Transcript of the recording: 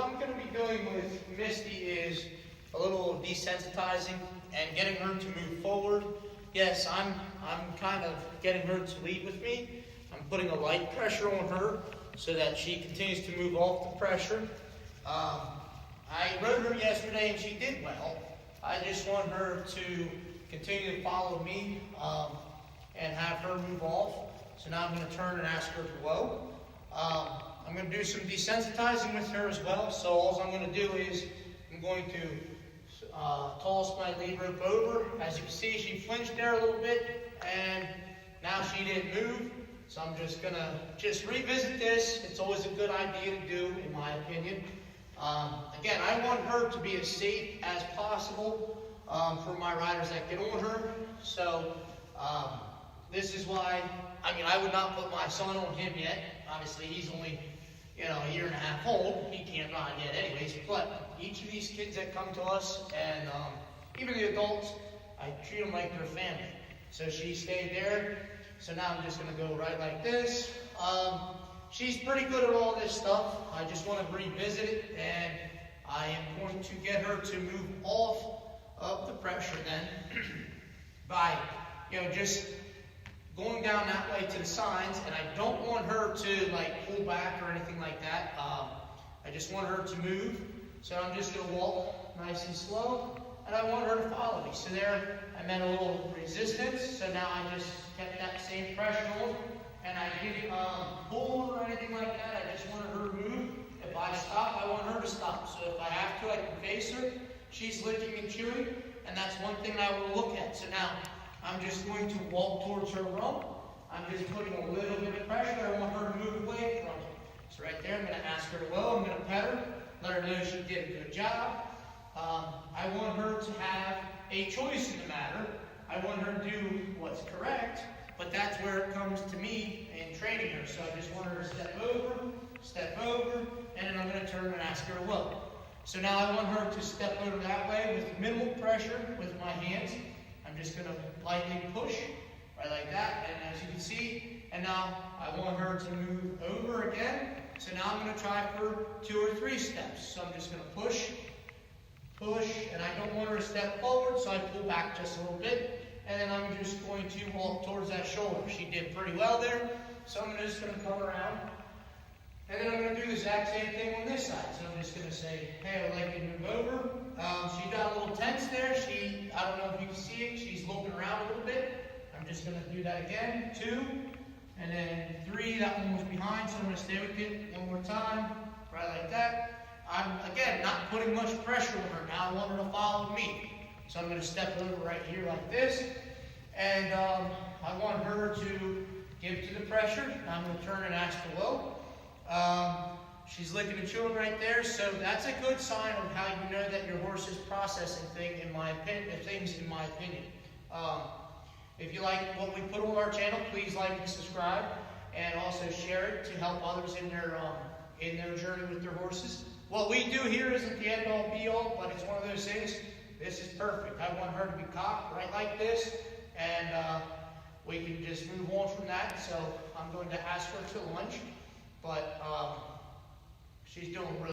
I'm going to be doing with Misty is a little desensitizing and getting her to move forward. Yes, I'm kind of getting her to lead with me. I'm putting a light pressure on her so that she continues to move off the pressure. I rode her yesterday and she did well. I just want her to continue to follow me and have her move off. So now I'm going to turn and ask her to go. I'm going to do some desensitizing with her as well. So all I'm going to do is I'm going to toss my lead rope over. As you can see, she flinched there a little bit, and now she didn't move. So I'm just going to revisit this. It's always a good idea to do, in my opinion. Again, I want her to be as safe as possible for my riders that get on her. So this is why, I would not put my son on him yet. Obviously, he's only, a year and a half old. He can't ride yet anyways. But each of these kids that come to us, and even the adults, I treat them like their family. So she stayed there. So now I'm just going to go right like this. She's pretty good at all this stuff. I just want to revisit it, and I am going to get her to move off of the pressure then by, just going down that way to the signs, and I don't want her to pull back or anything like that. I just want her to move. So I'm just going to walk nice and slow, and I want her to follow me. So there, I meant a little resistance. So now I just kept that same pressure on, and I didn't pull or anything like that. I just wanted her to move. If I stop, I want her to stop. So if I have to, I can face her. She's licking and chewing, and that's one thing I will look at. So now I'm just going to walk towards her rump. I'm just putting a little bit of pressure. I want her to move away from it. So right there, I'm going to ask her to go. I'm going to pet her, let her know she did a good job. I want her to have a choice in the matter. I want her to do what's correct, but that's where it comes to me in training her. So I just want her to step over, and then I'm going to turn and ask her to go. So now I want her to step over that way with minimal pressure with my hands. I'm just going to lightly push, right like that, and as you can see, and now I want her to move over again. So now I'm going to try for 2 or 3 steps. So I'm just going to push, and I don't want her to step forward, so I pull back just a little bit, and then I'm just going to walk towards that shoulder. She did pretty well there, so I'm just going to come around, and then I'm going to do the exact same thing on this side. So I'm just going to say, hey, I would like you to move over. She got a little tense there. I don't know if you can see it, she's looking around a little bit. I'm just going to do that again, 2, and then 3, that one was behind, so I'm going to stay with it one more time, right like that. I'm, again, not putting much pressure on her now. I want her to follow me. So I'm going to step over right here like this. And I want her to give to the pressure. I'm going to turn and ask her low. She's licking and chewing right there. So that's a good sign of how you know that your horse is processing things, in my opinion. If you like what we put on our channel, please like and subscribe. And also share it to help others in their journey with their horses. What we do here isn't the end-all be-all, but it's one of those things. This is perfect. I want her to be cocked right like this, and we can just move on from that. So I'm going to ask her to lunge, but she's doing really